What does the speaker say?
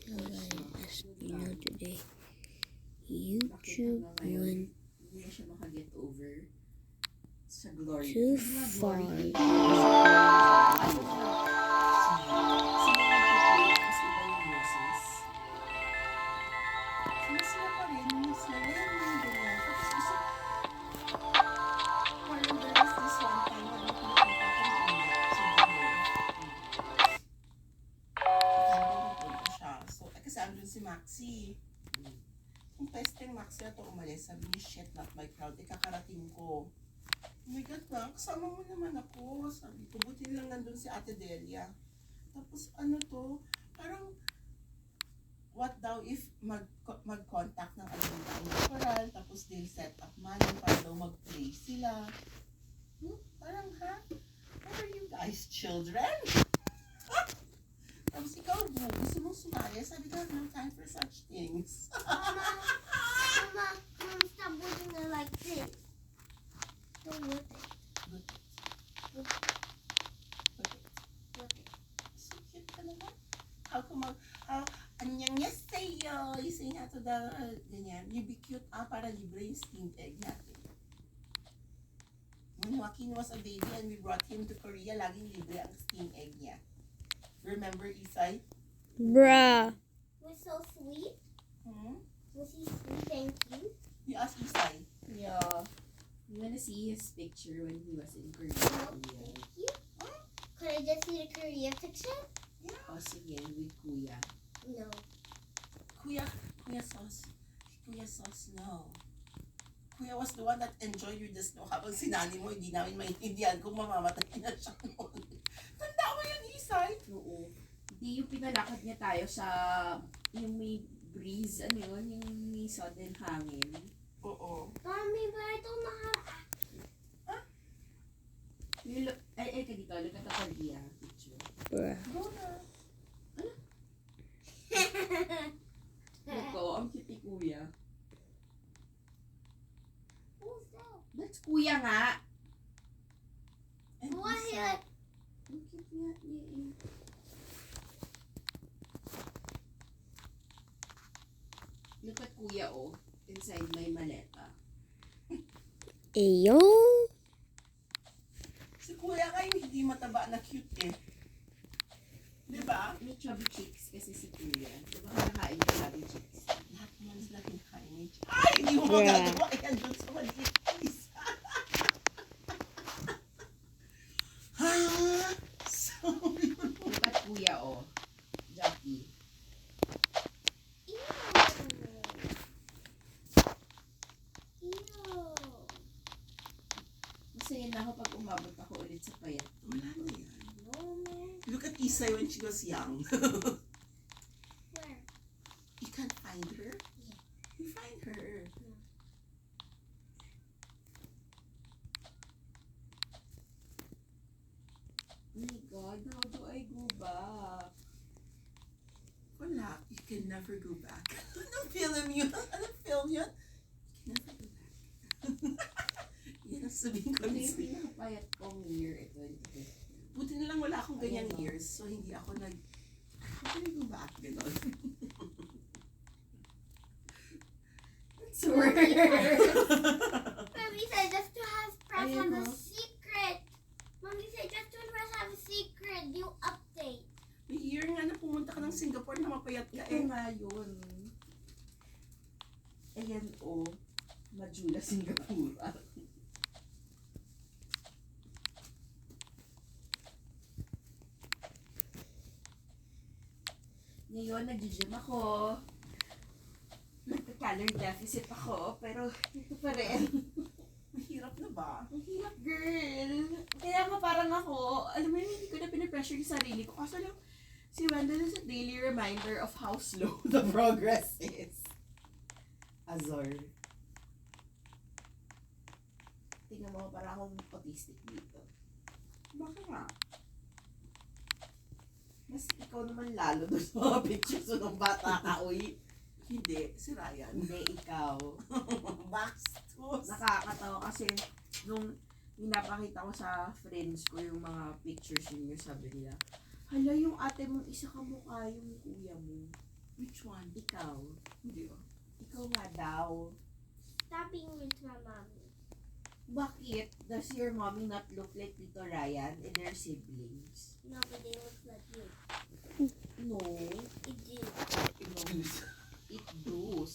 As you know today, YouTube went Hindi na siya makaget over sa glory. too far. Si Maxi. Kung testing Maxi na ito umalis, sabi niya, shit, not my crowd. Ikakarating ko. Oh my God, na, kasama mo naman ako. Sabi ko, buti lang nandun si Ate Delia. Tapos ano to, parang, what daw if mag-contact ng Alumni Coral, tapos they'll set up money para daw mag-play sila. Parang, ha? What are you guys, children? Tapos ikaw, gusto mong sumali? Sabi ko, no time for such things. Mama, stop looking at it like this. Don't look it. Look it. So cute ka naman. Anyang yes sa'yo. You say nga to the, ganyan. You be cute, para libre yung steamed egg natin. When Joaquin was a baby and we brought him to Korea, laging libre ang steamed egg niya. Remember, Isay? Bruh. Was so sweet. Hmm? Was he sweet and cute? You ask Isay. Yeah. You wanna see his picture when he was in Korea? No, thank you. Could I just see the Korea picture? Yeah. O sige, with Kuya. No. Kuya Sauce. Kuya Sauce, no. Kuya was the one that enjoyed the snow habang sinani mo, hindi namin maintindihan kung mamamatay na siya noon. Tanda mo yan, Isay? Oo. Hindi yung pinalakad niya tayo sa, yung may breeze, ano yun, yung may sudden hangin. Oo. Mommy, but I don't know how to act. You look, ay ka dito, look at the Korea picture. Bruh. Go na. Look ko, ang cute ni Kuya. Who's that? That's Kuya nga. And Why Isay. like Ang cute nga niya eh. Look at Kuya, oh. Inside my maleta. Ayo. Si Kuya nga yung hindi mataba na cute eh. Diba? May chubby cheeks kasi si Kuya. Diba kakain ka chubby cheeks? Lahat naman sila kinakain ni Ay, hindi mo Bruh. magagawa yan doon sa maliit piece. Ha? So, Look at Kuya, oh. Jackie. ew? Ew. Masaya na ako pag umabot ako ulit sa payat. wala na yan. No, man. Look at Isay when she was young. Where? You can't find her? Yeah. You find her. Oh my God, how do I go back? Wala. You can never go back. Anong film yun? Anong film yun? You can never go back. Yan ang sabihin ko Ano rin yung sa'yo. pinakapayat kong year ito? Buti na lang wala akong ganyang Ayan, oh. years. So, hindi ako how can I go back? Ganon. Sure. Mommy said just to have press Ayun, have a oh. secret. Mommy said just to press have a secret. New update. May year nga na pumunta ka ng Singapore na mapayat ka Ito eh. nga yun. Ayan o. Majula, Singapore. Ngayon, nag-gym ako. Nagka-calorie deficit ako, pero ito pa rin. Mahirap na ba? Ang hirap, girl. Kaya nga parang ako, alam mo yun, hindi ko na pinapressure yung sarili ko. Kaso lang, si Wendell is a daily reminder of how slow the progress is. Azor. Tingnan mo, parang akong autistic dito. Baka nga. Mas ikaw naman lalo doon sa mga pictures nung bata ka, uy. Hindi. Si Ryan. Hindi, ikaw. Bastos. Nakakatawa kasi nung pinapakita ko sa friends ko yung mga pictures ninyo, sabi nila, hala, yung ate mong isa kamukha yung kuya mo. Which one? Ikaw. Hindi oh. Ikaw nga daw. Stop being with my mommy. Bakit? Does your mommy not look like Tito Ryan and their siblings? No, but they look like you.